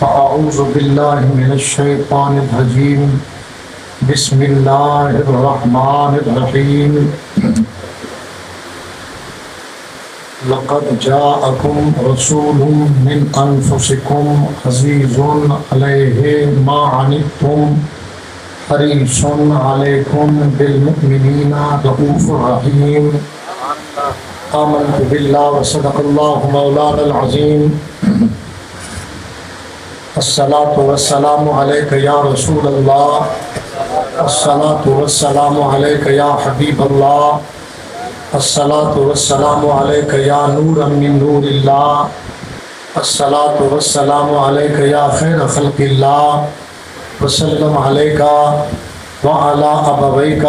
فأعوذ بالله من الشيطان الرجيم بسم الله الرحمن الرحيم لقد جاءكم رسول من أنفسكم عزيز عليه ما عنتم حريص عليكم بالمؤمنين رؤوف رحيم آمنت بالله وصدق الله مولانا العظيم الصلاة والسلام عليك يا رسول الله الصلاة والسلام عليك يا حبيب الله الصلاة والسلام عليك يا نورا من نور الله الصلاة والسلام عليك يا خير خلق الله وسلم عليك وعلى أبويك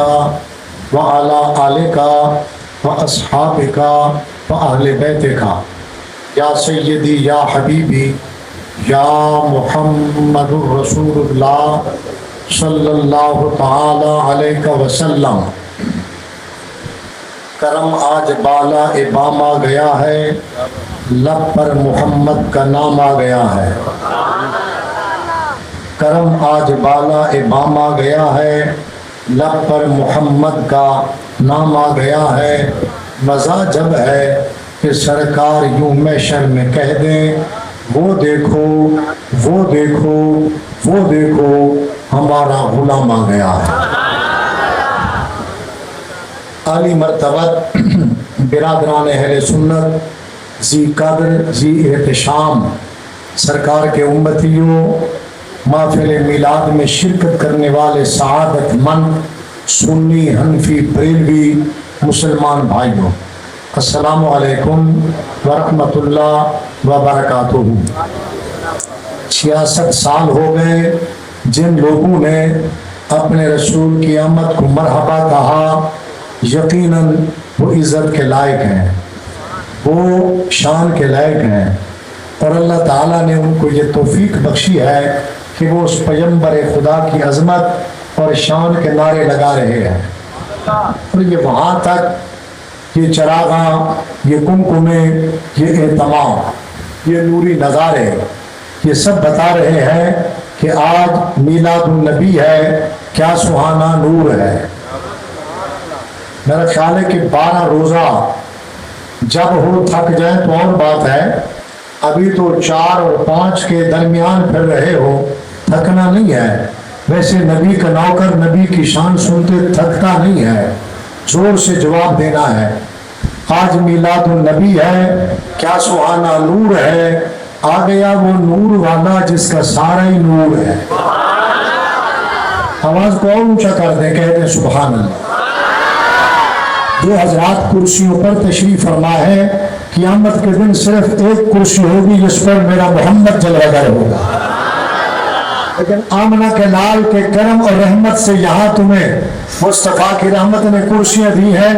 وعلى آلك وأصحابك وأهل بيتك يا سيدي يا حبيبي یا محمد رسول اللہ صلی اللہ تعالی علیہ وسلم. کرم آج بالا بام آ گیا ہے، لب پر محمد کا نام آ گیا ہے. کرم آج بالا بام آ گیا ہے، لب پر محمد کا نام آ گیا ہے. مزہ جب ہے کہ سرکار یوں محشر میں کہہ دیں وہ دیکھو وہ دیکھو وہ دیکھو ہمارا غلام آ گیا ہے. عالی مرتبت برادران اہل سنت، ذی قدر ذی احتشام سرکار کے امتیوں، محفل میلاد میں شرکت کرنے والے سعادت مند سنی حنفی بریلوی مسلمان بھائیوں، السلام علیکم ورحمۃ اللہ وبرکاتہ. 66 سال ہو گئے جن لوگوں نے اپنے رسول کی آمد کو مرحبا کہا. یقیناً وہ عزت کے لائق ہیں، وہ شان کے لائق ہیں، اور اللہ تعالیٰ نے ان کو یہ توفیق بخشی ہے کہ وہ اس پیغمبر خدا کی عظمت اور شان کے نعرے لگا رہے ہیں. اور یہ وہاں تک یہ چراغاں، یہ کمکمے، یہ اہتمام، یہ نوری نظارے، یہ سب بتا رہے ہیں کہ آج میلاد النبی ہے. کیا سہانا نور ہے. میرا خیال ہے کہ 12 روزہ جب ہو تھک جائیں تو اور بات ہے، ابھی تو 4 اور 5 کے درمیان پھر رہے ہو، تھکنا نہیں ہے. ویسے نبی کا نوکر نبی کی شان سنتے تھکتا نہیں ہے، زور سے جواب دینا ہے. آج میلاد النبی ہے، کیا سہانا نور ہے. آ گیا وہ نور والا جس کا سارا ہی نور ہے. آواز کو اور اونچا کر دیں، کہتے ہیں سبحان اللہ. جو حضرات کرسیوں پر تشریف فرما ہے، قیامت کے دن صرف ایک کرسی ہوگی جس پر میرا محمد جلوہ گر ہوگا. لیکن آمنہ کے لال کے کرم اور رحمت سے یہاں تمہیں مصطفیٰ کی رحمت نے کرسیاں دی ہیں.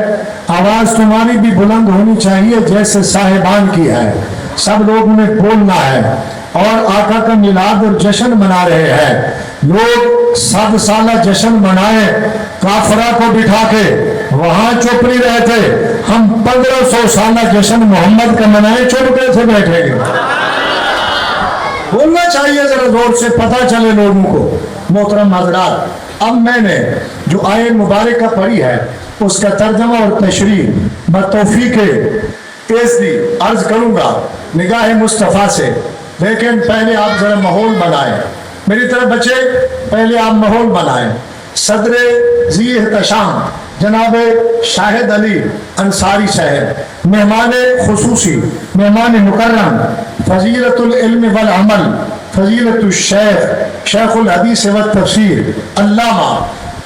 آواز تمہاری بھی بلند ہونی چاہیے جیسے صاحبان کی ہے. سب لوگوں نے بولنا ہے اور آقا کا میلاد اور جشن منا رہے ہیں. لوگ 7 سالہ جشن منائے، کافرہ کو بٹھا کے وہاں چپ نہیں رہے تھے. ہم 1500 سالہ جشن محمد کا منائے، چپ کیسے بیٹھے گے. بولنا چاہیے ذرا زور سے، پتہ چلے لوگوں کو. محترم حضرات، اب میں نے جو آیت مبارکہ پڑھی ہے اس کا ترجمہ اور تشریح بتوفیق تیزی عرض کروں گا نگاہ مصطفیٰ سے. لیکن پہلے آپ ذرا ماحول بنائیں، میری طرف بچے، پہلے آپ ماحول بنائیں. صدر ذی احتشام جناب شاہد علی انصاری صاحب، مہمان خصوصی، مہمان مکرم، فضیلت العلم والعمل، فضیلت الشیخ، شیخ الحدیث والتفسیر علامہ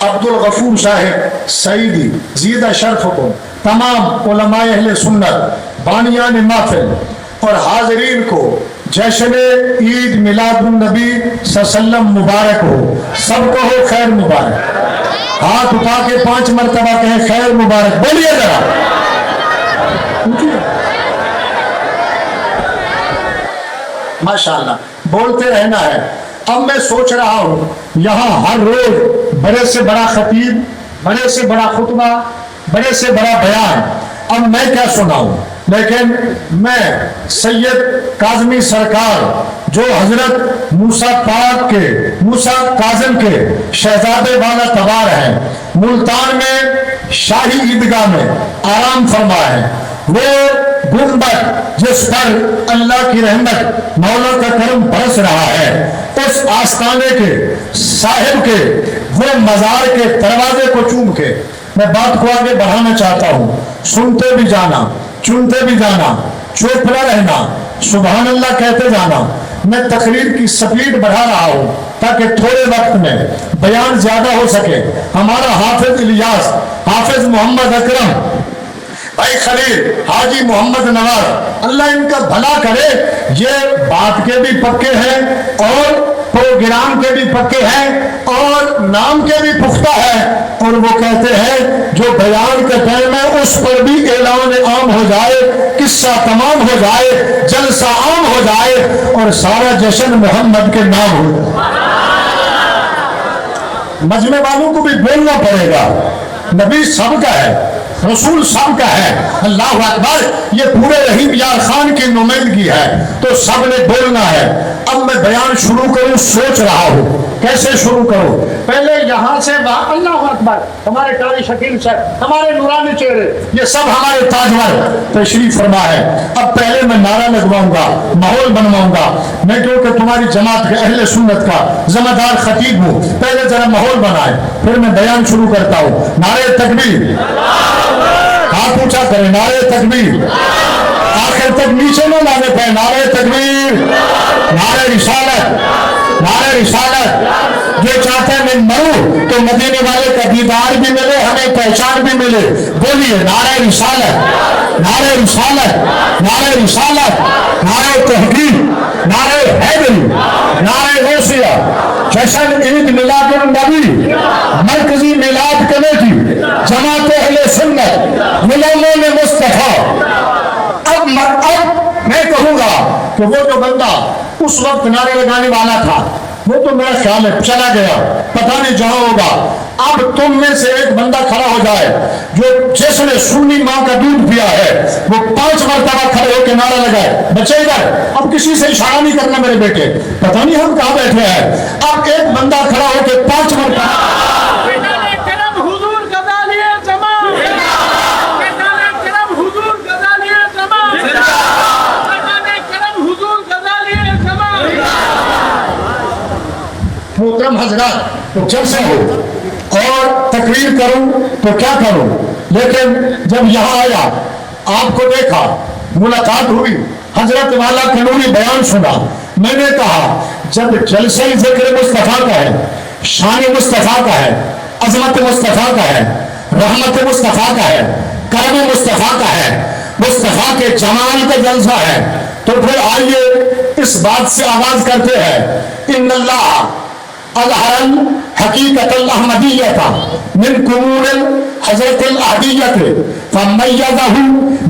عبدالغفور صاحب سعیدی، زیدہ شرفکم، تمام علماء اہل سنت، بانیان محفل اور حاضرین کو جشن عید میلاد النبی صلی اللہ علیہ وسلم مبارک ہو. سب کو ہو خیر مبارک. ہاتھ اٹھا کے 5 مرتبہ کہیں خیر مبارک. بولیے ذرا. ماشاءاللہ بولتے رہنا ہے. اب میں سوچ رہا ہوں یہاں ہر روز بڑے سے بڑا خطیب، بڑے سے بڑا خطبہ، بڑے سے بڑا بیان. اب میں کیا سناؤں؟ لیکن میں سید کاظمی سرکار جو حضرت موسیٰ پاک کے موسیٰ کاظم کے شہزادے والا تبار ہیں، ملتان میں شاہی عیدگاہ میں آرام فرما ہے، وہ گنبد جس پر اللہ کی رحمت مولا کا کرم برس رہا ہے، اس آستانے کے صاحب کے وہ مزار کے دروازے کو چوم کے میں بات کو آگے بڑھانا چاہتا ہوں۔ سنتے بھی جانا، چنتے بھی جانا، چپ نہ رہنا، سبحان اللہ کہتے جانا۔ میں تقریر کی سپیڈ بڑھا رہا ہوں تاکہ تھوڑے وقت میں بیان زیادہ ہو سکے۔ ہمارا حافظ الیاس، حافظ محمد اکرم، بھائی خلیل، حاجی محمد نواز، اللہ ان کا بھلا کرے، یہ بات کے بھی پکے ہیں اور پروگرام کے بھی پکے ہیں اور نام کے بھی پختہ ہیں، اور وہ کہتے ہیں جو بیان کا ٹائم ہے اس پر بھی اعلان عام ہو جائے، قصہ تمام ہو جائے، جلسہ عام ہو جائے اور سارا جشن محمد کے نام ہو جائے۔ مجمع والوں کو بھی بولنا پڑے گا، نبی سب کا ہے، رسول سب کا ہے، اللہ اکبر، یہ پورے رحیم یار خان کی نمائندگی ہے تو سب نے بولنا ہے۔ اب میں بیان شروع کروں، سوچ رہا ہوں کیسے شروع کروں۔ پہلے یہاں سے اللہ اکبر، ہمارے قاری شکیل صاحب، ہمارے نورانی چہرے، یہ سب ہمارے تاجور تشریف فرما ہے۔ اب پہلے میں نعرہ لگواؤں گا، ماحول بنواؤں گا، میں کیونکہ تمہاری جماعت کے اہل سنت کا ذمہ دار خطیب ہوں، پہلے ذرا ماحول بنائے پھر میں بیان شروع کرتا ہوں۔ نعرہ تکبیر، ہاتھ اونچا کریں، نعرہ تکبیر، آخر تک نیچے نہ لانے پائے، نعرہ تکبیر، نعرہ رسالت، نعرہ رسالت۔ جو چاہتے ہیں میں مروں تو مدینے والے کا دیدار بھی ملے، ہمیں پہچان بھی ملے، بولیے نعرہ رسالت، نعرہ رسالت، نعرہ رسالت، نعرہ تحقیق، نعرہ حیدری، نعرہ غوثیہ۔ جشن عید میلاد النبی، مرکزی میلاد کمیٹی، جماعت اہل سنت، غلاموں مصطفیٰ۔ اب میں کہوں گا کہ وہ جو بندہ اس وقت نعرے لگانے والا تھا وہ تو میرا خیال ہے چلا گیا، پتہ نہیں جہاں ہوگا۔ اب تم میں سے ایک بندہ کھڑا ہو جائے جو جس نے سنی ماں کا دودھ پیا ہے، وہ 5 مرتبہ کھڑے ہو کے نعرہ لگائے، بچے ادھر، اب کسی سے اشارہ نہیں کرنا میرے بیٹے، پتہ نہیں ہم کہاں بیٹھے ہیں۔ اب ایک بندہ کھڑا ہو کے 5 مرتبہ محترم حضرات، تو جلسہ ہو اور تقریر کروں تو کیا کروں، لیکن جب یہاں آیا، آپ کو دیکھا، ملاقات ہوئی، حضرت والا کنوری بیان سنا، میں نے کہا جب جلسہ ذکر مصطفیٰ کا ہے، شان مصطفیٰ کا ہے، عظمت مصطفیٰ کا ہے، رحمت مصطفیٰ کا ہے، کرم مصطفیٰ کا ہے، مصطفیٰ کے جمال کا جلسہ ہے، تو پھر آئیے اس بات سے آغاز کرتے ہیں۔ ان اللہ اظہر حقیقت الاحمدیت من کنون حضرت الاحدیت فمیزہ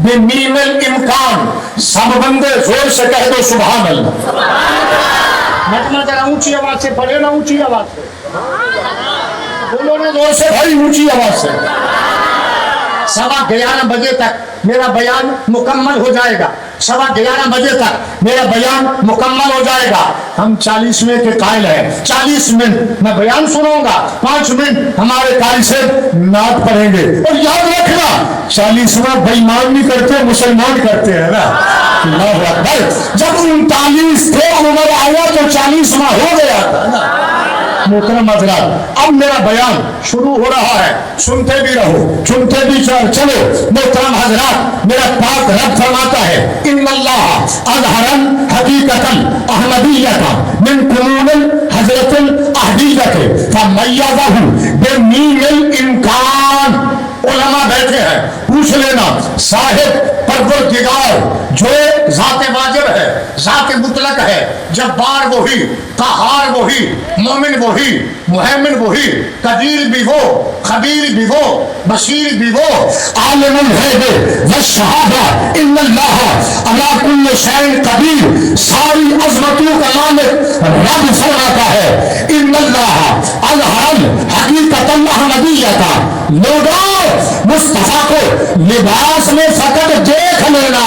بمیم الامکان۔ سب بندے زور سے کہہ دو سبحان اللہ۔ نغمہ ذرا اونچی آواز سے پڑھے نا، اونچی آواز سے بولو نا، زور سے بھائی، اونچی آواز سے۔ 11:15 بجے تک میرا بیان مکمل ہو جائے گا، 11:15 بجے تک میرا بیان مکمل ہو جائے گا۔ ہم 40ویں کے قائل ہیں، 40 منٹ میں بیان سنوں گا، 5 منٹ ہمارے قاری سے نعت پڑھیں گے۔ اور یاد رکھنا 40واں بے ایمان نہیں کرتے، مسلمان کرتے ہیں نا۔ اللہ اکبر، جب 39 تھے عمر آیا تو 40واں ہو گیا تھا۔ محترم حضرات، اب میرا بیان شروع ہو رہا ہے، سنتے بھی رہو، چنتے بھی چلو۔ محترم حضرات، میرا پاک رب فرماتا ہے ان اللہ اظہر حقیقت احمدیت من کنون حضرت الاحدیت فمیزہ بمیم الامکان۔ علماء بیٹھے ہیں، پوچھ لینا، صاحب پروردگار جو ذات واجب ہے، ذات مطلق ہے، جبار وہی، قہار وہی، مومن وہی، مہیمن وہی، قدیر بھی وہ، خبیر بھی وہ، بصیر بھی وہ، عالم الغیب والشہادہ ان اللہ علی کل شیء قدیر۔ ساری عظمتوں کا مالک رب فرماتا ہے ان اللہ اظہر حقیقت الاحمدیت۔ لوگوں، مصطفیٰ کو لباس میں فقط دیکھ لینا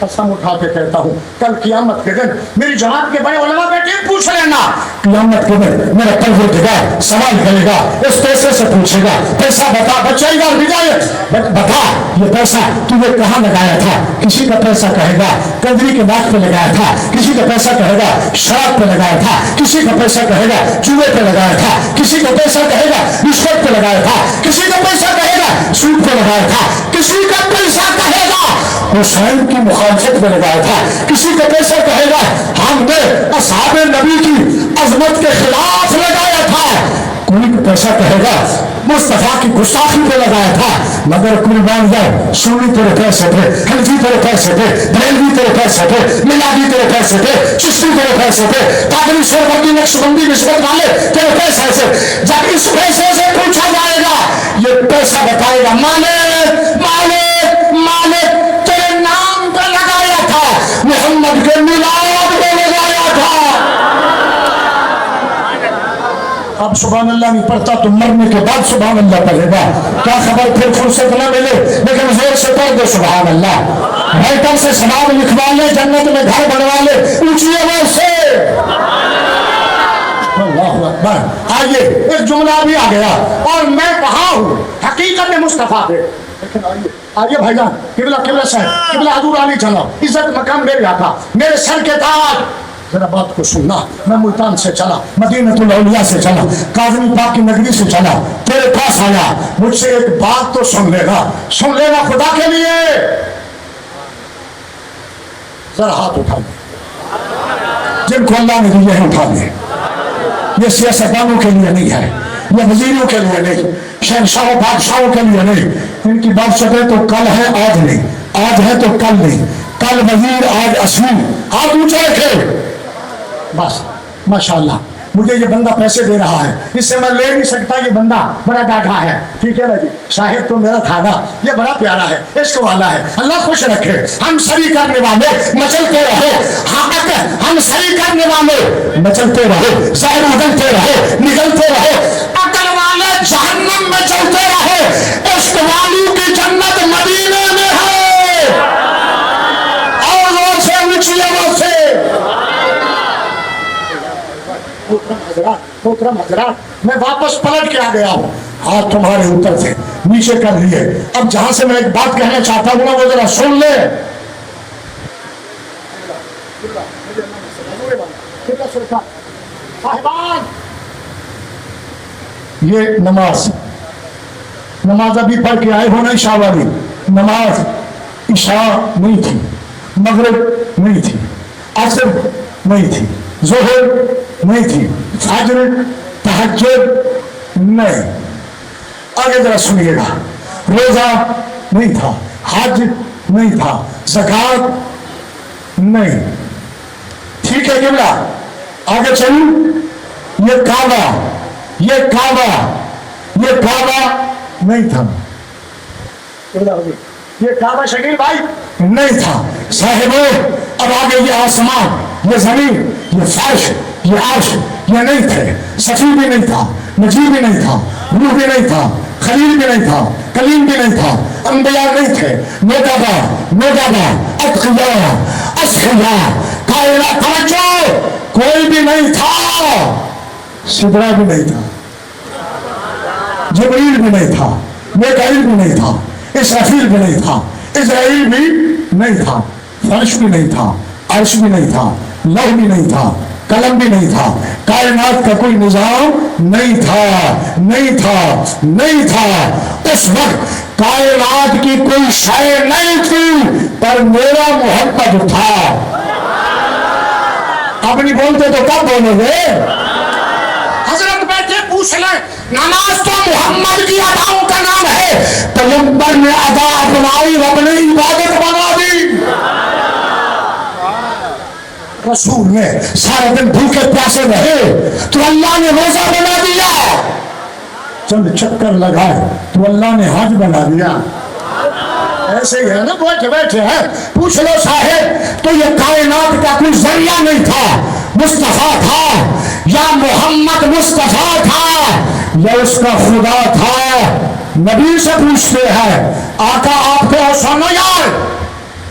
قسم اٹھا کے کہتا ہوں کل قیامت کے دن میری جماعت کے بڑے علماء بیٹھے پوچھ لینا، قیامت کے دن میرا پروردگار سوال کرے گا، اس پیسے سے پوچھے گا پیسہ بتا بچے گا بتا یہ پیسہ تو نے کہاں لگایا تھا؟ کسی کا پیسہ کہے گا کندری کے ناک پہ لگایا تھا، کسی کا پیسہ کہے گا شراب پہ لگایا تھا، کسی کا پیسہ کہے گا جوئے پہ لگایا تھا، کسی کا پیسہ کہے گا رشوت پہ لگایا تھا، کسی کا پیسہ کہے گا سود پہ لگایا تھا، کسی کا پیسہ کہے گا حسین کی مخالفت میں لگایا تھا، کسی کا پیسہ کہے گا ہم نے اصحاب نبی کی عظمت کے خلاف لگایا تھا، کوئی پیسہ کہے گا مصطفیٰ کی گستاخی پہ لگایا تھا، مگر قربان جائے سنی تیرے پیسے تھے، حنفی تیرے پیسے تھے، بریلوی تیرے پیسے تھے، میلادی تیرے پیسے تھے، چشتی تیرے پیسے تھے، قادری سوربندی نقشبندی نسبت والے تیرے پیسے سے، جب اس پیسے سے پوچھا جائے گا یہ پیسہ بتائے گا مالک مالک مالک تیرے نام پہ لگایا تھا، محمد کے میلاد پہ لگایا تھا۔ اب سبحان اللہ نہیں پڑھتا تو مرنے کے بعد سبحان اللہ پڑھے گا، کیا خبر پھر فرصت نہ ملے، لیکن زور سے پڑھ دو سبحان اللہ، رائٹر سے ثواب لکھوا لے، جنت میں گھر بنوا لے اونچی آواز سے اللہ اکبر۔ آئیے ایک جملہ بھی آ گیا اور میں کہاں ہوں حقیقت مصطفیٰ پہ، لیکن آئیے بھائی جان قبلہ قبلہ صاحب قبلہ حضور علی چلا عزت مقام میرے آقا میرے سر کے تاج، ذرا بات کو سننا، میں ملتان سے چلا، مدینہ الاولیاء سے چلا، کاظمی پاک کی نگری سے چلا، تیرے پاس آیا، مجھ سے ایک بات تو سن لینا خدا کے لیے، ذرا ہاتھ اٹھا لے جن کو اللہ نے دیے ہیں اٹھا لے، یہ سیاستدانوں کے لیے نہیں ہے، یہ وزیروں کے لیے نہیں، شہنشاہوں بادشاہوں کے لیے نہیں، ان کی بادشاہت تو کل ہے آج نہیں، آج ہے تو کل نہیں، کل وزیر آج اسیر، ہاتھ اونچا رکھے بس ماشاءاللہ۔ مجھے یہ بندہ پیسے دے رہا ہے، اس سے میں لے نہیں سکتا، یہ بندہ بڑا ڈاٹا ہے، ٹھیک ہے نا جی، شاہد تو میرا تھا نا، یہ بڑا پیارا ہے، عشق والا ہے، اللہ خوش رکھے، ہم سری کرنے والے مچلتے رہو، ہم سری کرنے والے مچلتے رہو، زہر اگلتے رہو، نگلتے رہو، عقل والے جہنم میں چلتے رہو، عشق والوں کی جنت مدینے میں ہے، اور وہ سے اونچی آواز سے محترم حضرات میں واپس پلٹ کے آ گیا ہوں، ہاتھ تمہارے اوپر سے نیچے کر لیے، اب جہاں سے میں ایک بات کہنا چاہتا ہوں نا وہ ذرا سن لے، صاحبان یہ نماز ابھی پڑھ کے آئے ہو نا عشاء والی نماز، عشاء نہیں تھی، مغرب نہیں تھی، عصر نہیں تھی، ظہر نہیں تھی، فجر تہجد نہیں، آگے ذرا سنیے گا، روزہ نہیں تھا، حج نہیں تھا، زکات نہیں، ٹھیک ہے قبلہ آگے چلوں، یہ کعبہ نہیں تھا، یہ کعبہ شکیل بھائی نہیں تھا، صاحبوں اب آگے یہ آسمان، یہ زمین، یہ فرش، یہ عرش، یہ نہیں تھے، صفی بھی نہیں تھا، نجیب بھی نہیں تھا، روح بھی نہیں تھا، خلیل بھی نہیں تھا، کلیم بھی نہیں تھا، انبیاء نہیں تھے، نوجابہ اتقیاء اصفیاء کائنات توجہ کوئی بھی نہیں تھا، سدرہ بھی نہیں تھا، جبریل بھی نہیں تھا، میکائیل بھی نہیں تھا، اسرافیل بھی نہیں تھا، اسرائیل بھی نہیں تھا، فرش بھی نہیں تھا، عرش بھی نہیں تھا، لوح بھی نہیں تھا، قلم بھی نہیں تھا، کائنات کا کوئی نظام نہیں تھا، اس وقت کائنات کی کوئی شے نہیں تھی، پر میرا محمد تھا، اب نہیں بولتے تو کب بولو گے؟ حضرت بیٹھے پوچھ لیں، نماز تو محمد کی اداؤں کا نام ہے، پیغمبر نے ادا اپنائی، رب نے عبادت بنا دی، رسول نے سارے دن بھوکے پیاسے رہے تو اللہ نے روزہ بنا دیا، چند چکر لگائے تو اللہ نے حج بنا دیا، ایسے ہی ہے نا، بیٹھے ہیں پوچھ لو صاحب، تو یہ کائنات کا کوئی ذریعہ نہیں تھا، مصطفیٰ تھا یا محمد مصطفیٰ تھا یا اس کا خدا تھا؟ نبی سے پوچھتے ہیں، آقا آپ کو سنو یار،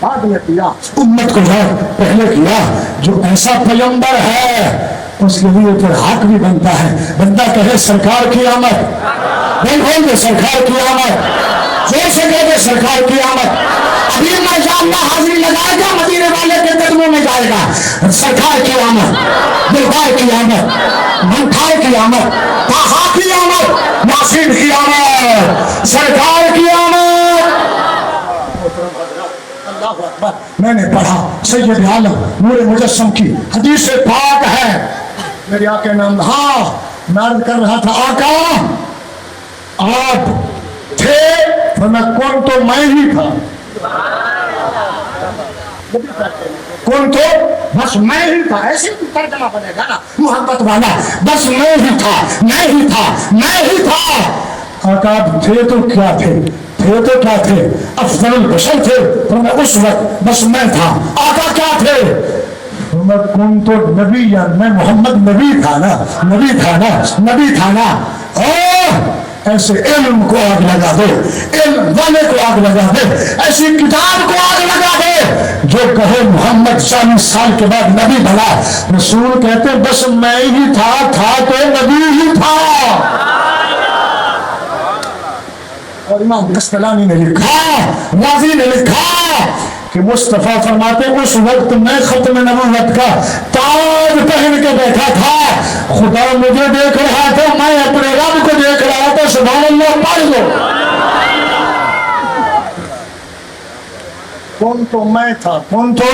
بعد میں کیا، امت کو یاد پہلے کیا۔ جو ایسا پیغمبر ہے اس کے لیے پھر حق بھی بنتا ہے، بندہ کہے سرکار کی آمد، بول دے سرکار کی آمد، زور سے کہہ دے سرکار کی آمد۔ ابھی ماشاءاللہ حاضری لگائے گا، مدینے والے کے قدموں میں جائے گا، سرکار کی آمد، دلدار کی آمد، منٹھار کی آمد، طٰہٰ کی آمد، یاسین کی آمد، سرکار کی آمد۔ اللہ اکبر۔ میں نے پڑھا سید عالم نور مجسم کی حدیث پاک ہے، میرے آقا نام، ہاں میں عرض کر رہا تھا آقا آپ تھے، فرمایا کون تو میں ہی تھا، کون تو بس میں ہی تھا، ایسے ہی ترجمہ بنے گا نا محبت والا، بس میں ہی تھا، میں ہی تھا، میں ہی تھا۔ آقا آپ تھے تو کیا تھے، تھے تو کیا تھے، افضل البشر تھے، فرمایا اس وقت بس میں تھا۔ آقا کیا تھے، فرمایا کون تو نبی، میں محمد نبی تھا نا، نبی تھا نا، نبی تھا نا۔ ایسے علم کو آگ لگا دے، علم والے کو آگ لگا دے، ایسی کتاب کو آگ لگا دے جو کہے محمد 40 سال کے بعد نبی بنا۔ رسول کہتے بس میں ہی تھا تو نبی ہی تھا۔ اور امام کستلانی نے لکھا، راضی نے لکھا کہ مصطفیٰ فرماتے اس وقت میں ختم نبوت کا تاج پہن کے بیٹھا تھا، خدا مجھے دیکھ رہا تھا، میں اپنے رب کو دیکھ رہا تھا، سبحان اللہ پڑھ لو۔ کون تو میں تھا، کون تو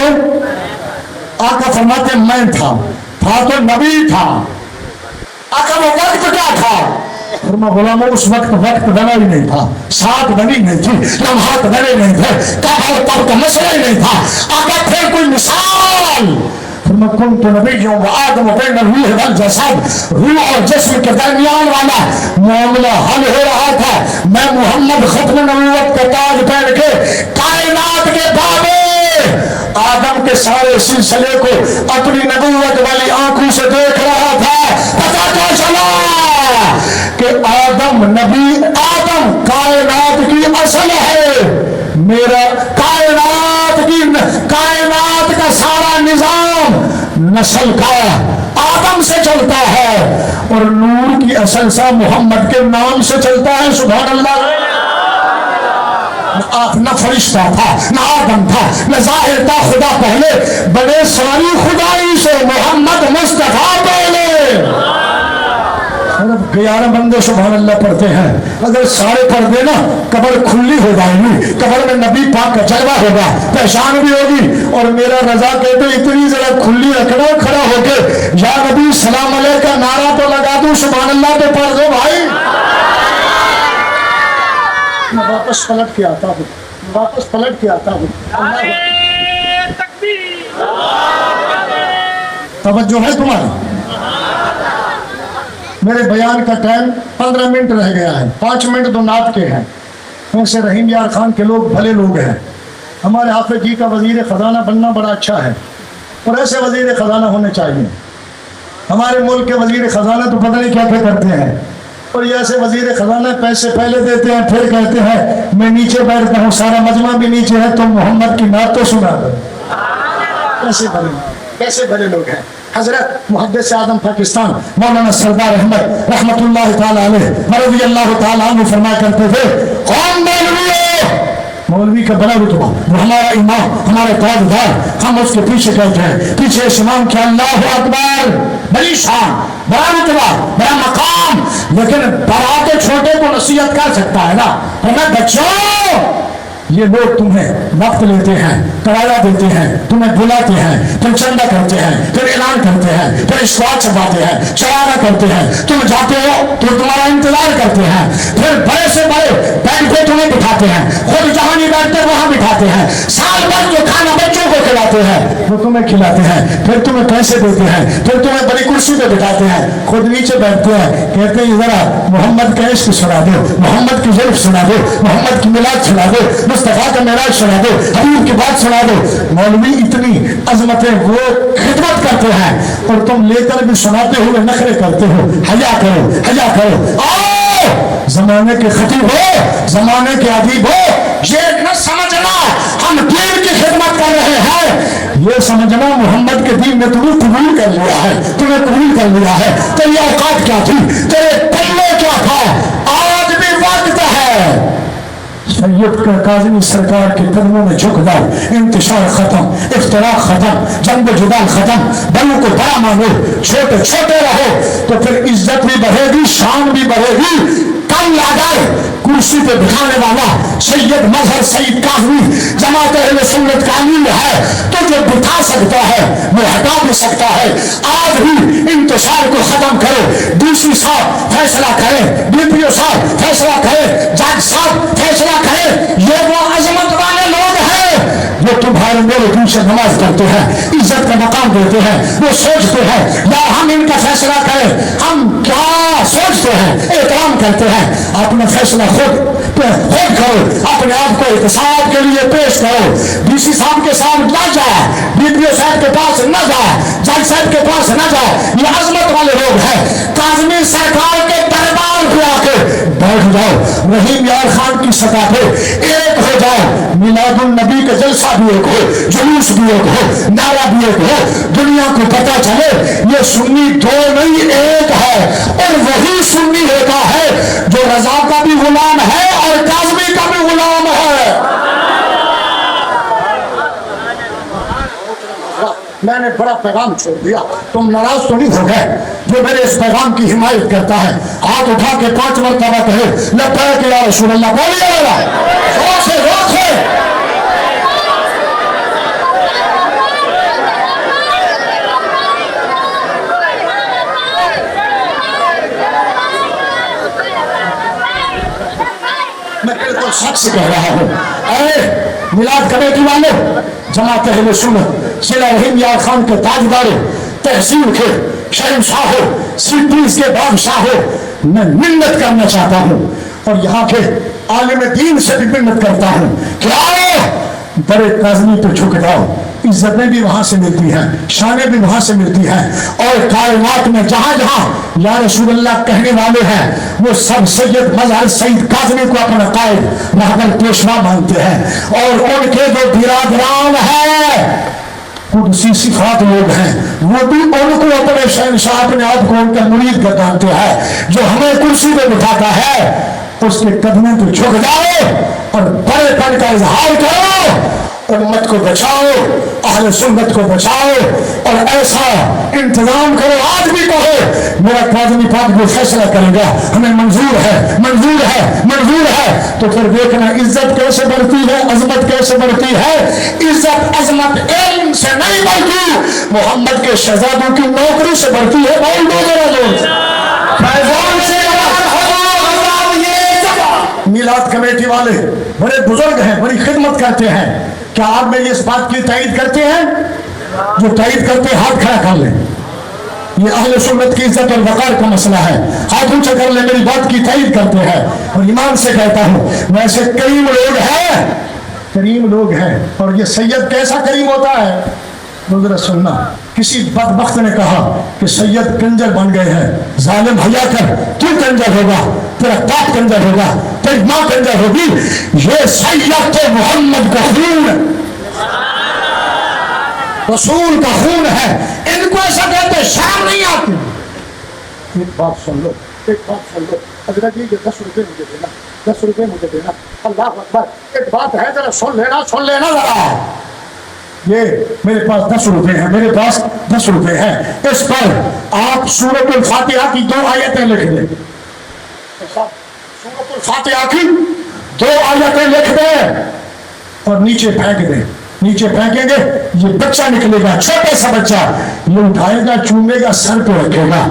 آقا فرماتے میں تھا تو نبی تھا۔ آقا وہ وقت کیا تھا، غلاموں اس وقت بنا ہی نہیں تھا، ساتھ بنی نہیں تھی، لمحات بنے نہیں تھے، کب اور تب کا مسئلہ ہی نہیں تھا۔ آقا پھر کوئی مثال، کن تو نبی و آدم بین الروح والجسد، روح اور جسم کے درمیان والا معاملہ حل ہو رہا تھا۔ میں محمد ختم نبوت کا تاج پہن کے کائنات کے بابے آدم کے سارے سلسلے کو اپنی نبوت والی آنکھوں سے دیکھ رہا تھا۔ پتہ کیا چلا کہ آدم نبی، آدم کائنات کی اصل ہے، میرا کائنات کا سارا نظام نسل کا آدم سے چلتا ہے، اور نور کی اصل سا محمد کے نام سے چلتا ہے۔ سبحان اللہ۔ نہ فرشتہ تھا، نہ آدم تھا، نہ ظاہر تھا، خدا پہلے، بڑے ساری خدائی سے محمد مصطفیٰ پہلے۔ 11 بندے سبحان اللہ پڑھتے ہیں، اگر سارے پڑھ دے نا قبر کھلی ہو جائے گی، قبر میں نبی پاک کا جلوہ ہوگا، پہچان بھی ہوگی۔ اور میرا رضا کہتے اتنی ذرا کھلی رکھنا، کھڑا ہو کے یا نبی سلام علیہ کا نعرہ تو لگا دوں، سبحان اللہ تو پڑھ دو بھائی۔ میں واپس پلٹ کے آتا ہوں، واپس پلٹ کے آتا ہوں۔ توجہ ہے تمہاری؟ میرے بیان کا ٹائم 15 منٹ رہ گیا ہے، 5 منٹ تو نعت کے ہیں۔ ویسے رحیم یار خان کے لوگ بھلے لوگ ہیں، ہمارے حافظ جی کا وزیر خزانہ بننا بڑا اچھا ہے، اور ایسے وزیر خزانہ ہونے چاہیے۔ ہمارے ملک کے وزیر خزانہ تو پتہ نہیں کیا کیا کرتے ہیں، اور یہ ایسے وزیر خزانہ پیسے پہلے دیتے ہیں، پھر کہتے ہیں میں نیچے بیٹھتا ہوں، سارا مجمع بھی نیچے ہے، تم محمد کی نعت تو سنا دو۔ کیسے بڑے لوگ ہیں۔ حضرت محدث اعظم پاکستان مولانا سردار احمد رحمت اللہ تعالیٰ علیہ رضی اللہ تعالیٰ عنہ فرمایا کرتے تھے، قوم مولوی کا بڑا رتبہ، وہ ہمارا امام، ہمارے تاجدار، ہم اس کے پیچھے کہتے ہیں، پیچھے اس امام کے اللہ اکبر، بڑی شان، بڑا رتبہ، بڑا مقام، لیکن بڑا تو چھوٹے کو نصیحت کر سکتا ہے نا۔ فرمایا بچوں، یہ لوگ تمہیں وقت لیتے ہیں، کرایہ دیتے ہیں، تمہیں بلاتے ہیں، پھر چندہ کرتے ہیں، پھر اعلان کرتے ہیں، پھر اشتہار چھپاتے ہیں، چرارہ کرتے ہیں، تم جاتے ہو تو تمہارا انتظار کرتے ہیں، پھر بڑے سے بڑے بیٹھ کے تمہیں بٹھاتے ہیں، خود جہاں نہیں بیٹھتے وہاں بٹھاتے ہیں، سال بھر جو کھانا بچوں کو کھلاتے ہیں وہ تمہیں کھلاتے ہیں، پھر تمہیں پیسے دیتے ہیں، پھر تمہیں بڑی کرسی پہ بٹھاتے ہیں، خود نیچے بیٹھتے ہیں، کہتے ہیں ذرا محمد کا عشق سنا دو، محمد کی ظلم سنا دو، محمد کی میلاد سنا دو، مصطفیٰ کا معراج سنا دو، حبیب کی بات سنا دو۔ مولوی اتنی عظمتیں وہ خدمت کرتے ہیں، اور تم لے کر بھی سناتے ہوئے نخرے کرتے ہو۔ حیا کرو، حیا کرو، آؤ زمانے کے خطیب ہو، زمانے کے ادیب ہو، یہ نہ سمجھنا ہم دین کی خدمت کر رہے ہیں، یہ سمجھنا محمد کے دین نے تمہیں قبول کر لیا ہے، تمہیں قبول کر لیا ہے۔ تیری اوقات کیا تھی، تیرے پلے کیا تھا، آج بھی وقت ہے سید کاظمی سرکار کے قدموں میں جھک جاؤ۔ انتشار ختم، اختراق ختم، جنگ و جدال ختم، بڑوں کو بڑا مانو، چھوٹے چھوٹے رہو، تو پھر عزت بھی بڑھے گی، شان بھی بڑھے گی۔ کل اگر کرسی پہ بٹھانے والا سید مظہر سعید کاظمی جماعت اہل سنت کا امیر ہے تو جو بٹھا سکتا ہے وہ ہٹا بھی سکتا ہے۔ آج بھی انتشار کو ختم کرو، ڈی سی صاحب فیصلہ کرے، ڈی پی او صاحب فیصلہ کرے، جج صاحب فیصلہ کرے۔ یہ وہ عظمت والے لوگ ہیں جو تمہارے میرے دن سے نماز پڑھتے ہیں، عزت کا مقام دیتے ہیں، وہ سوچتے ہیں یا ہم ان کا فیصلہ کریں، ہم کیا سوچتے ہیں، احترام کرتے ہیں۔ اپنا فیصلہ خود کرو، اپنے آپ کو احتساب کے لیے پیش کرو۔ ڈی سی صاحب کے سامنے نہ جائے، ڈی پی او صاحب کے پاس نہ جائے، جج صاحب کے پاس نہ جائے، یہ عظمت والے لوگ ہیں۔ کاظمی سرکار کے دربار پہ آ کے بیٹھ جاؤ، رحیم یار خان کی سطح پہ ایک ہو جاؤ، میلاد النبی کا جلسہ بھی ایک ہو، جلوس بھی ایک ہو، نعرہ بھی ایک ہو، دنیا کو پتا چلے یہ سنی دو نہیں ایک ہے، اور وہی سنی ہوتا ہے جو رضا کا بھی غلام ہے اور کاظمی کا بھی غلام ہے۔ میں نے بڑا پیغام چھوڑ دیا، تم ناراض تو نہیں ہو گئے؟ جو میرے اس پیغام کی حمایت کرتا ہے ہاتھ اٹھا کے 5 مرتبہ کہے لبیک یا رسول اللہ، بولیے والا زور سے زور سے۔ میں بالکل سچ سے کہہ رہا ہوں، اے میلاد کمیٹی والے، جماعت اہل سنت، ضلع رحیم یار خان کے تاجداروں، تحصیل کے شہنشاہوں، سٹیز کے بادشاہوں، میں منت کرنا چاہتا ہوں اور یہاں کے عالم دین سے بھی منت کرتا ہوں کہ آؤ بڑے کاظمی پہ جھک جاؤ۔ عزتیں بھی وہاں سے ملتی ہیں، شانیں بھی وہاں سے ملتی ہیں، اور کائنات میں جہاں جہاں یا رسول اللہ کہنے والے ہیں وہ سب سید مظہر سعید کاظمی کو اپنا قائد رہبر پیشوا مانتے ہیں، اور ان کے جو برادران ہیں قدسی صفات لوگ ہیں وہ بھی ان کو اپنے شہنشاہ، اپنے آپ کو ان کا مرید گردانتے ہیں۔ جو ہمیں کرسی پہ بٹھاتا ہے اس کے قدموں پہ جھک جاؤ اور بڑے پن کا اظہار کرو، امت کو بچاؤ، اہل سنت کو بچاؤ، اور ایسا انتظام کرو۔ آج بھی کہو میرا کاظمی پاک جو فیصلہ کرے گا ہمیں منظور ہے، منظور ہے، منظور ہے، تو پھر دیکھنا عزت کیسے بڑھتی ہے، عظمت کیسے بڑھتی ہے۔ عزت عظمت علم سے نہیں بڑھتی، محمد کے شہزادوں کی نوکری سے بڑھتی ہے۔ بول دو ذرا زور سے، فیضان سے میلاد کمیٹی والے بڑے بزرگ ہیں، بڑی خدمت کرتے ہیں، کیا آپ میری اس بات کی تائید کرتے ہیں؟ جو تائید کرتے ہیں ہاتھ کھڑا کر لیں، یہ اہل سنت کی عزت اور وقار کا مسئلہ ہے، ہاتھ اونچا کر لیں، میری بات کی تائید کرتے ہیں، اور ایمان سے کہتا ہوں ویسے کریم لوگ ہیں، کریم لوگ ہیں، اور یہ سید کیسا کریم ہوتا ہے ذرا سننا۔ کسی بدبخت نے کہا کہ سید کنجر بن گئے ہیں، ظالم حیا کر، تو کنجر ہوگا، تیرا باپ کنجر ہوگا، تیری ماں کنجر ہوگی، یہ سید تو محمد کا خون ہے، رسول کا خون ہے، ان کو ایسا کہتے شرم نہیں آتی۔ ایک بات سن لو، ایک بات سن لو، اگر یہ 10 روپے مجھے دینا، 10 روپے مجھے دینا، اللہ اکبر، ایک بات ہے ذرا سن لینا ذرا۔ یہ میرے پاس 10 روپے ہیں، میرے پاس 10 روپے ہیں، اس پر آپ سورۃ الفاتحہ کی 2 آیتیں لکھ دیں، سورۃ الفاتحہ کی 2 آیتیں لکھ دیں اور نیچے پھینک دیں۔ نیچے پھینکیں گے یہ بچہ نکلے گا، چھوٹا سا بچہ، یہ اٹھائے گا، چومے گا، سر پہ رکھے گا۔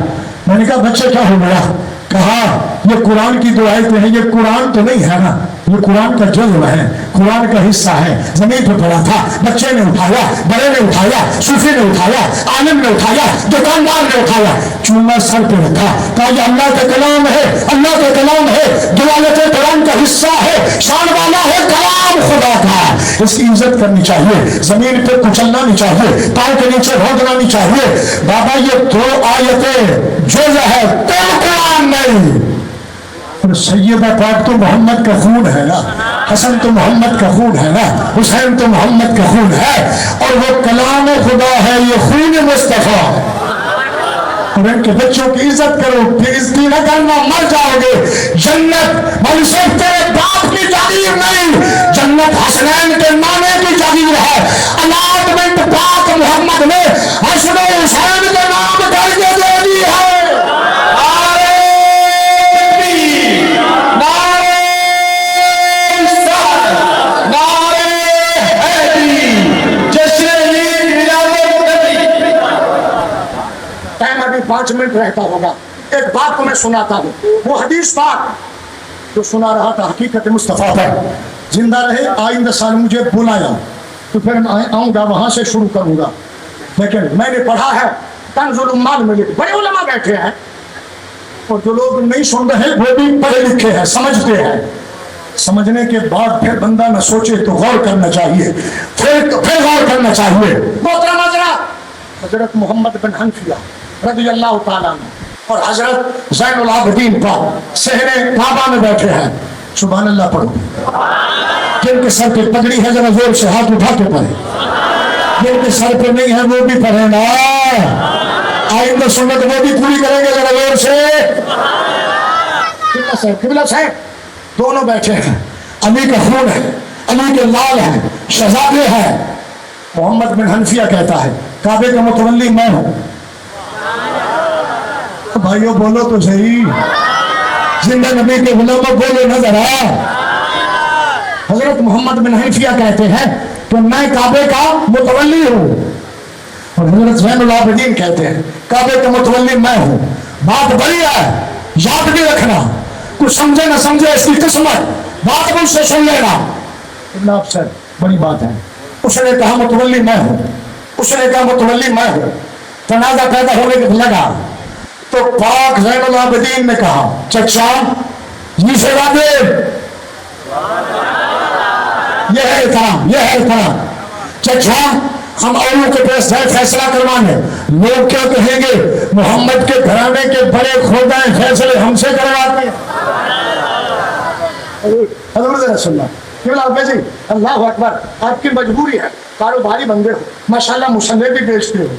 میں نے کہا بچے کیا ہو گیا؟ کہا یہ قرآن کی 2 آیتیں ہیں، یہ قرآن تو نہیں ہے نا، یہ قرآن کا جزو ہے، قرآن کا حصہ ہے۔ زمین پہ پڑا تھا، بچے نے اٹھایا، بڑے نے اٹھایا، صوفی نے اٹھایا، عالم نے اٹھایا، دکاندار نے اٹھایا، چوما سر پہ رکھا، کہا یہ اللہ کا کلام ہے، اللہ کا کلام ہے، دلالت قرآن کا حصہ ہے، شان والا ہے، کلام خدا کا، اس کی عزت کرنی چاہیے، زمین پہ کچلنا نہیں چاہیے، پاؤں کے نیچے رونگنا نہیں چاہیے۔ بابا یہ 2 آیتیں جز ہے، کوئی قرآن نہیں، اور سیدہ پاک تو محمد کا خون ہے نا۔ حسن تو محمد کا خون ہے نا, حسین تو محمد کا خون ہے, اور وہ کلام خدا ہے, یہ خون مصطفیٰ ہے. اور ان کے بچوں کی عزت کرو, بےعزتی نہ کرنا, مر جاؤ گے. جنت مولوی صاحب تیرے باپ کی جاگیر نہیں, جنت حسنین کے نانے کی جاگیر ہے. الاٹمنٹ پاک محمد نے حسن و حسین کے نام کر کے دے دی ہے. ٹائم ابھی 5 منٹ رہتا ہوگا. ایک بات کو میں سناتا ہوں, وہ حدیث پاک جو سنا رہا تھا حقیقت مصطفیٰ پر. زندہ رہے آئندہ سال مجھے بلایا تو پھر میں آؤں گا, وہاں سے شروع کروں گا. لیکن میں نے پڑھا ہے کنز الامال میں, بڑے علماء بیٹھے ہیں, اور جو لوگ نہیں سن رہے وہ بھی پڑھے لکھے ہیں, سمجھتے ہیں. سمجھنے کے بعد پھر بندہ نہ سوچے تو غور کرنا چاہیے, پھر غور کرنا چاہیے. محترم حضرت محمد بن حنفیہ رضی اللہ تعالیٰ عنہ اور حضرت زین العابدین پاک صحن کعبہ میں بیٹھے ہیں. سبحان اللہ پڑھو. جن کے سر پہ پگڑی ہے ذرا زور سے ہاتھ اٹھا کے پڑھے, جن کے سر پہ نہیں ہے وہ بھی پڑھے نا. آئندہ سنت وہ بھی پوری کریں گے ذرا زور سے. قبلہ صاحب دونوں بیٹھے ہیں, علی کا خون ہے, علی کے لال ہیں, شہزادے ہیں. محمد بن حنفیہ کہتا ہے کعبے کا متولی میں ہوں. بھائیو بولو تو صحیح, زندہ نبی کے غلاموں بولو نہ ذرا. حضرت محمد بن حنفیہ کہتے ہیں کہ میں کعبے کا متولی ہوں, اور حضرت زین العابدین کہتے ہیں کعبے کا متولی میں ہوں. بات بڑی ہے, یاد بھی رکھنا, کچھ سمجھے نہ سمجھے اس کی قسمت, بات مجھ سے سن لینا. اللہ سر بڑی بات ہے. اس نے کہا متولی میں ہوں, اس نے کہا متولی میں ہوں. تنازع پیدا ہونے کے لگا تو پاک زین العابدین نے کہا چچا یہ شہزادے, یہ ہے احترام, یہ ہے احترام. چچا ہم اولوں کے پاس جائے فیصلہ کروانے, لوگ کیا کہیں گے محمد کے گھرانے کے بڑے خودائیں فیصلے ہم سے کرواتے ہیں. حضرت رسول اللہ جی اللہ اکبر, آپ کی مجبوری ہے, کاروباری بندے ہو ماشاءاللہ, مصنف بھی بیچتے ہو,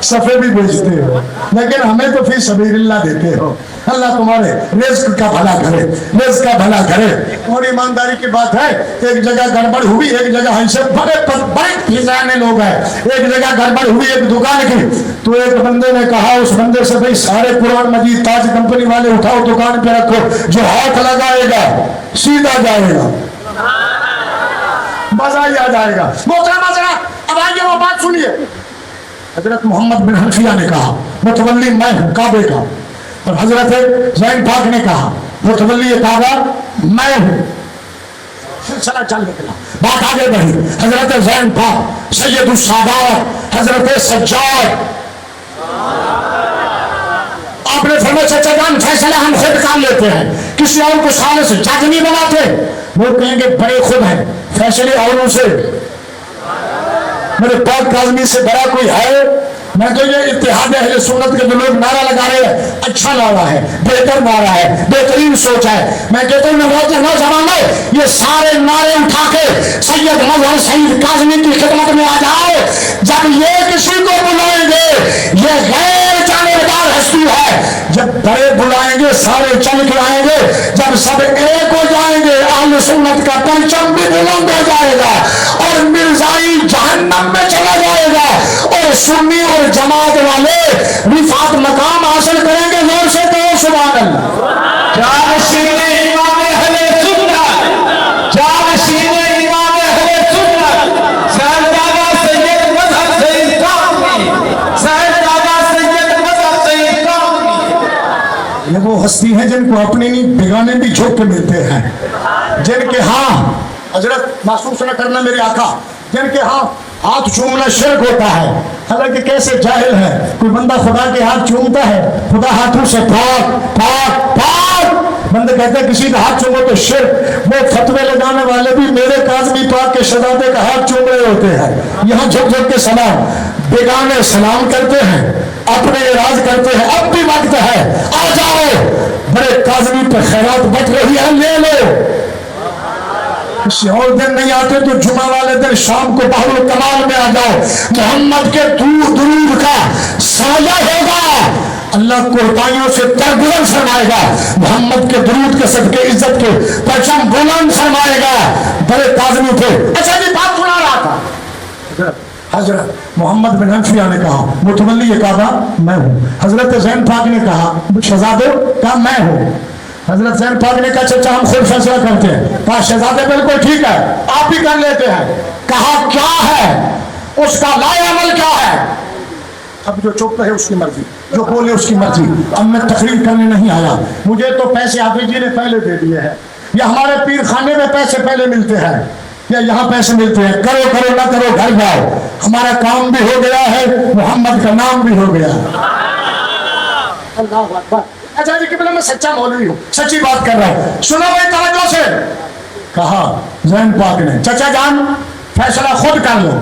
صفحے بھی بیچتے ہو, لیکن ہمیں تو فی سبیل اللہ دیتے ہو. اللہ تمہارے رزق کا بھلا کرے, رزق کا بھلا کرے. اور ایمانداری کی بات ہے, ایک جگہ گڑبڑ ہوئی, ایک جگہ ایسے بڑے بڑے فضانے لوگ ہیں, ایک جگہ گڑبڑ ہوئی ایک دکان کی, تو ایک بندے نے کہا اس بندے سے بھائی سارے قرآن مجید تاج کمپنی والے اٹھاؤ دکان پہ رکھو, جو ہاتھ لگائے گا سیدھا جائے گا, مزہ ہی آ جائے گا. محترم ذرا اب آئیے وہ بات سنیے. حضرت محمد بن حنفیہ نے کہا متولی میں ہوں کعبے کا, اور حضرت زین پاک نے کہا متولی کعبہ میں ہوں. سلسلہ چل نکلا, بات آگے بڑھی. حضرت زین پاک سید السادات حضرت سجاد, آپ نے فرمایا چچا جان فیصلہ ہم خود کر لیتے ہیں, کسی اور کو سالے سے جج نہیں بناتے. وہ کہیں گے بڑے خود ہیں, فیصلے اوروں سے, میرے پاک کاظمی سے بڑا کوئی ہے. میں تو یہ اتحاد اہل سنت کے جو لوگ نعرہ لگا رہے ہیں, اچھا نعرہ ہے, بہتر نعرہ ہے, بہترین سوچ ہے. میں کہتا ہوں نوجوانوں یہ سارے نعرے اٹھا کے سید مظہر سید کاظمی کی خدمت میں آ جاؤ. جب یہ کسی کو بلائیں گے, یہ غیر جانبدار ہستی ہے, جب بڑے بلائیں گے سارے چل کے آئیں گے, جب سب ایک ہو جائیں گے اہل سنت کا پرچم بھی بلند ہو جائے گا, اور مرزائی جہنم میں چلا جائے گا, اور سنی اور جماعت والے رفعت مقام حاصل کریں گے. زور سے کہو سبحان اللہ. جانشین امام اہل سنت, جانشین امام اہل سنت صاحبزادہ سید مظہر سید کاظمی, صاحبزادہ سید مظہر سید کاظمی. یہ وہ ہستی ہیں جن کو اپنے نہیں بیگانے بھی جھوک کے ملتے ہیں, جن کے ہاں حضرت محسوس نہ کرنا میرے آقا, جن کے ہاں ہاتھ چومنا شرک ہوتا ہے. حالانکہ کیسے جاہل ہے, کوئی بندہ خدا کے ہاتھ چومتا ہے, خدا ہاتھوں سے پاک پاک پاک. بندے کہتے ہیں کسی کا ہاتھ چومو تو شرک. وہ فتوے لگانے والے بھی میرے کاظمی پاک کے شہزادے کا ہاتھ چوم رہے ہوتے ہیں. یہاں جھک جھک کے سلام, بیگانے سلام کرتے ہیں, اپنے اعراض کرتے ہیں. اب بھی وقت ہے, آ جاؤ, بڑے کاظمی پہ خیرات بٹ رہی ہے, لے لو. کسی اور دن نہیں آتے تو جمعہ والے دن شام کو بحر الکمال میں آ جاؤ. محمد کے درود کا سایہ ہوگا, اللہ قربانیوں سے درگزر فرمائے گا. محمد کے درود کے صدقے عزت کے پرچم بلند فرمائے گا. بڑے تعظیم تھے. اچھا جی بات سنا رہا تھا. حضرت محمد بن حنفیہ نے کہا متولی کعبہ میں ہوں. حضرت زین پاک نے کہا شہزادے کہا میں ہوں. حضرت زین پاک نے کہا چچا ہم خود فیصلہ کرتے ہیں. کہا شہزادے بالکل ٹھیک ہے آپ بھی کر لیتے ہیں. کہا کیا ہے اس کا لائے عمل کیا ہے؟ اب جو چپ ہے اس کی مرضی, جو بولے اس کی مرضی. اب میں تقریر کرنے نہیں آیا. مجھے تو پیسے حافظ جی نے پہلے دے دیے ہیں, یا ہمارے پیر خانے میں پیسے پہلے ملتے ہیں, یا یہاں پیسے ملتے ہیں. کرو کرو نہ کرو گھر جاؤ. ہمارا کام بھی ہو گیا ہے, محمد کا نام بھی ہو گیا. اللہ اکبر. اچھا جی کہ میں سچا مولوی ہوں, سچی بات کر رہا ہوں. سنو بھائی توجہ سے. کہا زین پاک نے چچا جان فیصلہ خود کر لو.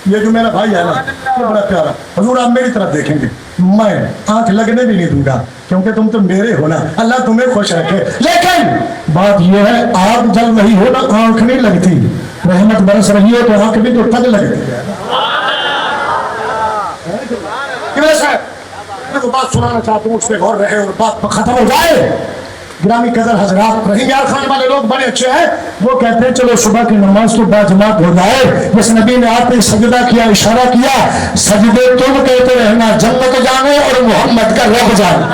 یہ جو میرا بھائی ہے نا یہ بڑا پیارا. حضور آپ میری طرف دیکھیں گے, میں آنکھ لگنے بھی نہیں دوں گا کیونکہ تم تو میرے ہو نا. اللہ تمہیں خوش رکھے. لیکن بات یہ ہے آگ جل رہی ہو نا آنکھ نہیں لگتی, رحمت برس رہی ہو تو آنکھ بھی تو ٹھگ لگتی ہے. میں وہ بات سنانا چاہتا ہوں, اس پہ غور رہے اور بات ختم ہو جائے. گرامی قدر حضرات, رحیم یار خان والے لوگ بڑے اچھے ہیں. وہ کہتے ہیں چلو صبح کی نماز تو باجماعت ہو جائے. جس نبی نے آپ نے سجدہ کیا, اشارہ کیا, سجدے تم کہتے رہنا, جنت جانے اور محمد کا رب جانے.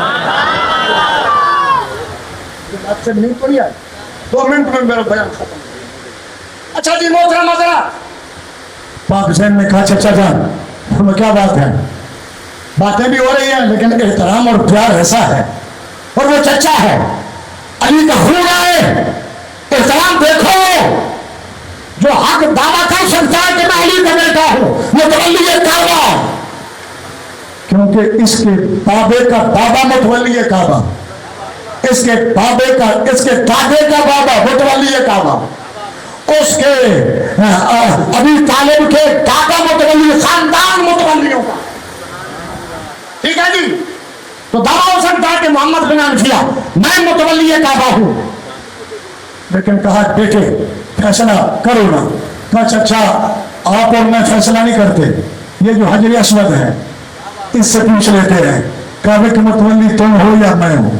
آپ سے نہیں تو نہیں آئی, 2 منٹ میں میرا بیان ختم. اچھا جی محترم حضرات, پاک زین نے کہا چچا جان تمہیں کیا بات ہے؟ باتیں بھی ہو رہی ہیں لیکن احترام اور پیار ایسا ہے, اور وہ چچا ہے, علی کا خون ہے. احترام دیکھو, جو حق دعویٰ کر سکتا ہے کہ میں علی کا بیٹا ہوں متولی کعبہ, کیونکہ اس کے بابے کا بابا متولی کعبہ, اس کے بابے کا اس کے دادے کا بابا متولی کعبہ, اس کے ابی طالب کے دادا متولی, خاندان متولیوں کا. ٹھیک ہے جی, تو دعویٰ ہو سکتا ہے کہ محمد بن حنفیہ میں متولی کعبہ ہوں. لیکن کہا بیٹے فیصلہ کرو نا. کہا چچا آپ اور میں فیصلہ نہیں کرتے, یہ جو حجر اسود ہے اس سے پوچھ لیتے ہیں کعبے کے متولی تم ہو یا میں ہوں.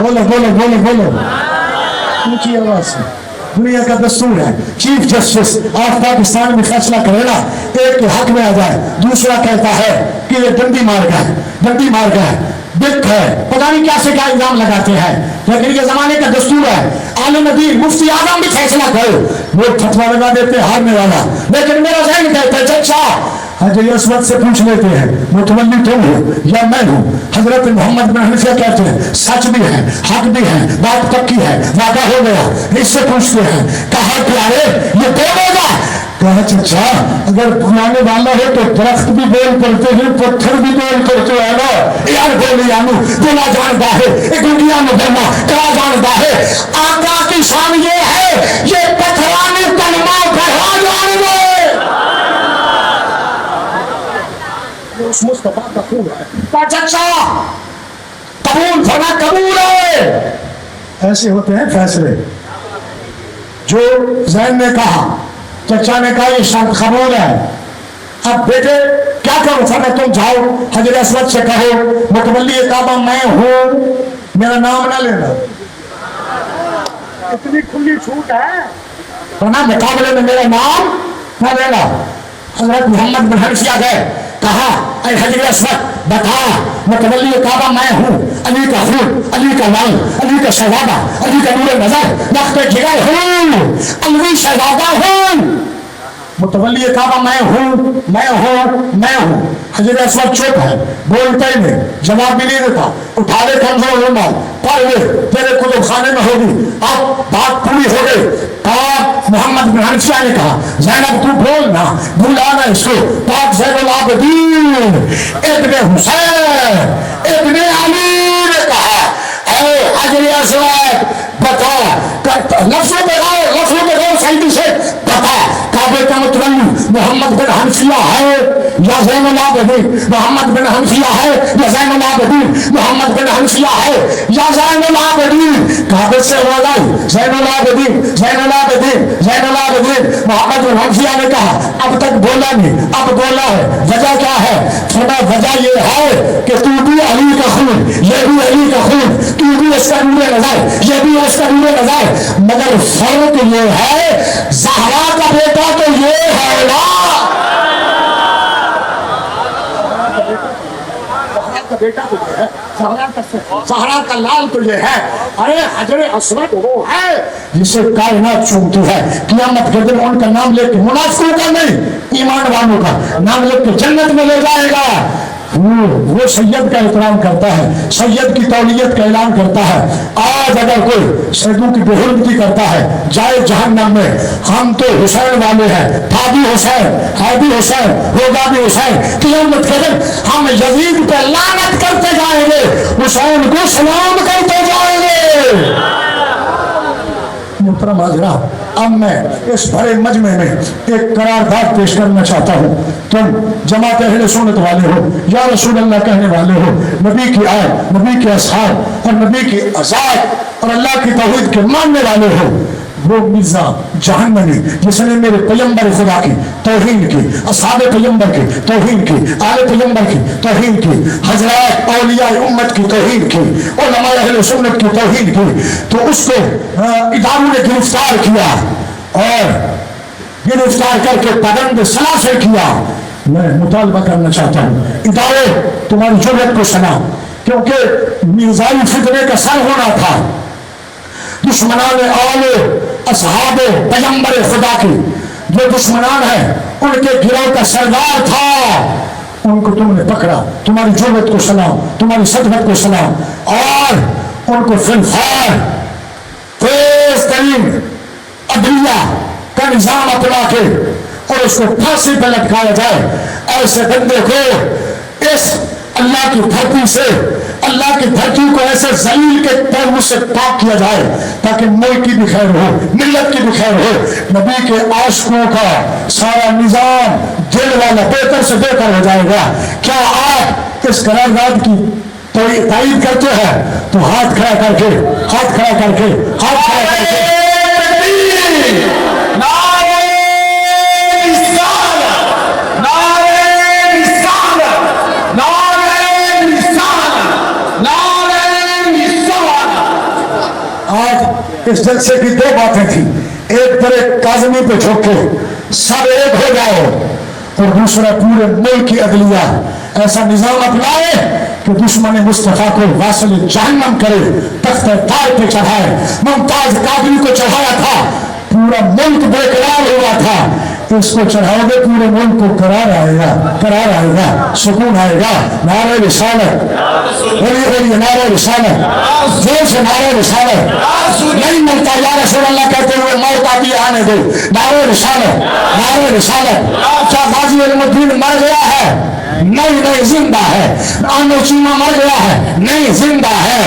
بولو بولو بولو بولو اونچی آواز سے. دنیا کا دستور ہے چیف جسٹس آف پاکستان میں فیصلہ کرے گا, ایک کے حق میں آ جائے, دوسرا کہتا ہے کہ یہ ڈنڈی مار گئے, ڈنڈی مار گئے, بک ہے, پتہ نہیں کیا سے کیا الزام لگاتے ہیں. لیکن یہ زمانے کا دستور ہے. عالم دین مفتی اعظم بھی فیصلہ کرے, وہ فتویٰ لگا دیتے ہارنے والا. لیکن میرا ذہن کہتا ہے چچا حجر اسود سے پوچھ لیتے ہیں متولی تم ہو یا میں ہوں. حضرت محمد بن حنفیہ کہتے ہیں سچ بھی ہے, حق بھی ہے, بات پکی ہے, وعدہ ہو گیا. اس سے پوچھتے ہیں کہا پیارے یہ بولے گا؟ کہا چچا اگر بلانے والا ہے تو درخت بھی بول کرتے ہیں, پتھر بھی بول کرتے ہیں نا. یار بولے یانو بولا جانتا ہے, ایک دنیا میں بولنا کہا جانتا ہے. آقا کی شان یہ ہے یہ پتھرانے کلمہ پڑھا جانے دے. اس مصطفیٰ کا خون ہے. چچا قبول فرما, قبول ہے. ایسے ہوتے ہیں فیصلے. جو زین نے کہا, چچا نے کہا یہ شرط قبول ہے. اب بیٹے کیا کرو؟ فرما تم جاؤ حجر اسود سے کہو متولی کعبہ میں ہوں, میرا نام نہ لینا. اتنی کھلی چھوٹ ہے, فرما مقابلے میں میرا نام نہ لینا. حضرت محمد بن حنفیہ گئے, کہا اے حجر اسود بتا متولی کعبہ میں ہوں, علی کا خون, علی کا لال, علی کا شہزادہ, علی کا نور نظر, وقت جگر ہوں, علی شہزادہ ہوں. متولی کعبہ میں ہوں, میں ہوں, میں ہوں. حجر اسود چپ ہے, بولتا ہی نہیں, جواب بھی نہیں دیتا. اٹھا لے کمزور ہونا, پڑھ لے تیرے کتب خانے میں ہوگی. اب بات پوری ہو گئی. پاک محمد بن حنفیہ نے کہا زینب تو بولنا, بلانا اس کو. پاک زین العابدین ابن حسین ابن علی نے کہا اے حجر اسود بتا, لفظوں پہ غور سیدی سے بتا کعبے کا متولی محمد بن حنفیہ ہے یا زین العابدین؟ محمد بن حنفیہ ہے یا زین العابدین؟ محمد بن حنفیہ ہے یا زین العابدین؟ کعبے سے آواز آئی زین العابدین. محمد بن حنفیہ نے کہا اب تک بولا نہیں، اب بولا ہے، وجہ کیا ہے؟ فرمایا وجہ یہ ہے کہ تو بھی علی کا خون، یہ بھی علی کا خون، تو بھی اس کا نور نظر، یہ بھی اس کا نور نظر، مگر فرق یہ ہے زہرا کا بیٹا تو یہ ہے نا، بیٹا تو یہ ہے، زہرا کا لال تو یہ ہے، ارے حجر اسود وہ ہے جسے کائنات چومتی ہے، قیامت کے دن ان کا نام لے کے منافقوں کا نہیں ایمان والوں کا نام لے کے جنت میں لے جائے گا۔ وہ سید کا احترام کرتا ہے، سید کی تولیت کا اعلان کرتا ہے۔ آج اگر کوئی سیدوں کی بےحرمتی کرتا ہے جائے جہنم میں۔ ہم تو حسین والے ہیں، تھا بھی حسین، ہے بھی حسین، ہوگا بھی حسین، قیامت کے دن ہم یزید پہ لعنت کرتے جائیں گے، حسین کو سلام کرتے جائیں گے۔ محترم حضرات، اب میں اس بڑے مجمع میں ایک قرارداد پیش کرنا چاہتا ہوں۔ تم جماعت اہل سنت والے ہو، یا رسول اللہ کہنے والے ہو، نبی کی آیت، نبی کے اصحاب اور نبی کی ذات اور اللہ کی توحید کے ماننے والے ہو۔ وہ مرزا جہنمی جس نے میرے پیغمبر خدا کی توہین کی، اصحاب پیغمبر کی توہین کی، آل پیغمبر کی توہین کی، حضرات اولیاء امت کی توہین کی، علماء اہل سنت کی توہین کی، تو اس کو اداروں نے گرفتار کیا اور گرفتار کر کے پابند سلاسل کیا۔ میں مطالبہ کرنا چاہتا ہوں ادارے تمہاری جرأت کو سنا، کیونکہ مرزائی فتنے کا سر ہونا تھا۔ دشمنان آل اصحاب پیغمبر خدا کی جو دشمنان ہیں ان کے گروہ کا سردار تھا، ان کو تم نے پکڑا، تمہاری جرأت کو سلام، تمہاری صداقت کو سلام، اور ان کو فی الفار تیز ترین عدلیہ کا نظام اپنا کے اور اس کو پھانسی پہ لٹکایا جائے۔ ایسے بندے کو اس اللہ کی دھرتی سے، اللہ کی دھرتی کو ایسے ذلیل کے پیروں سے پاک کیا جائے تاکہ ملک کی بھی خیر ہو، ملت کی بھی خیر ہو۔ نبی کے عاشقوں کا سارا نظام دل والا بہتر سے بہتر ہو جائے گا۔ کیا آپ اس قرارداد کی تائید کرتے ہیں تو ہاتھ کھڑا کر کے، ہاتھ کھڑا کر کے، ہاتھ کھڑا کر کے اس جلسے کی دو باتیں تھیں، ایک طرح کاظمی پہ جھوکے سب ایک ہو جاؤ، اور دوسرا پورے ملک کی عدلیہ ایسا نظام اپنائے کہ دشمن مصطفیٰ کو واصل جہنم کرے، تخت تار پہ چڑھائے۔ ممتاز قادری کو چڑھایا تھا، پورا ملک بے قرار ہوا تھا، اس کو چڑھاؤ گے پورے ملک کو قرار آئے گا، قرار آئے گا، سکون آئے گا۔ نعرہ رسالت، بولیے نعرہ رسالت، زور سے نعرہ رسالت۔ نہیں ملتا یا رسول اللہ کہتے ہوئے موت آتی آنے دو۔ نعرہ رسالت، نعرہ رسالت۔ کیا غازی علم الدین مر گیا ہے؟ نہیں، نہیں، زندہ ہے۔ آنو چیمہ مر گیا ہے؟ نہیں، زندہ ہے۔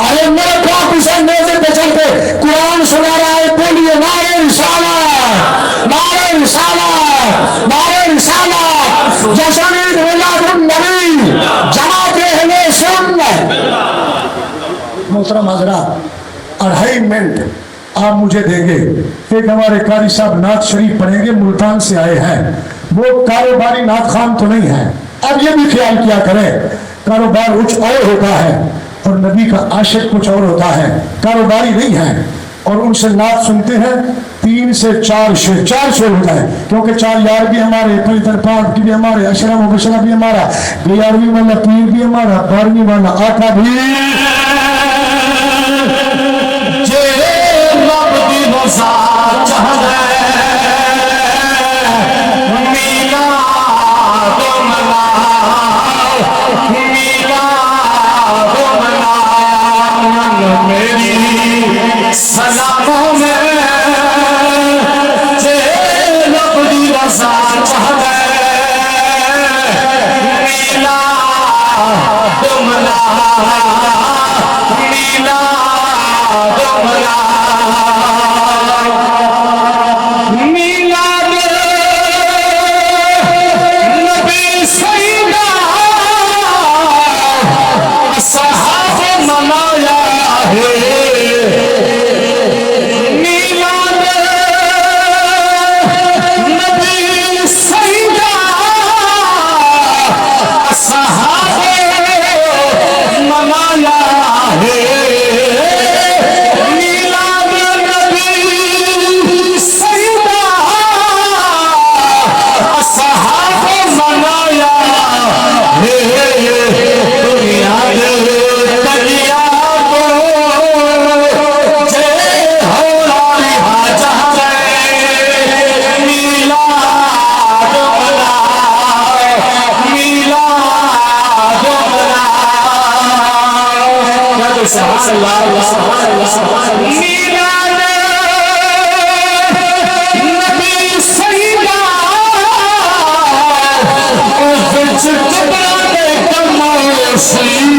ارے میرے پاک حسین نیزے پہ چل کے قرآن سنا رہا ہے، بولیے نعرہ رسالت، نعرہ رسالت، نعرہ رسالت۔ جشن عید میلاد النبی، جماعت اہل سنت۔ محترم حضرات، 2.5 منٹ آپ مجھے دیں گے۔ ایک ہمارے قاری صاحب نعت شریف پڑھیں گے، ملتان سے آئے ہیں، وہ کاروباری نعت خان تو نہیں ہے۔ اب یہ بھی خیال کیا کریں، کاروبار کچھ اور ہوتا ہے اور نبی کا عاشق کچھ اور ہوتا ہے، کاروباری نہیں ہے۔ اور ان سے نعت سنتے ہیں 3 سے 4 شعر، 4 شعر ہوتا ہے، کیونکہ 4 یار بھی ہمارے، پیدر پاک بھی ہمارے، اشرف و بشرا بھی ہمارا، 11ویں والا پیر بھی ہمارا، 12ویں والا آقا بھی۔ سلاموں میں نیلا میلاد نبی سیدہ او وچ قبر دے کمال سی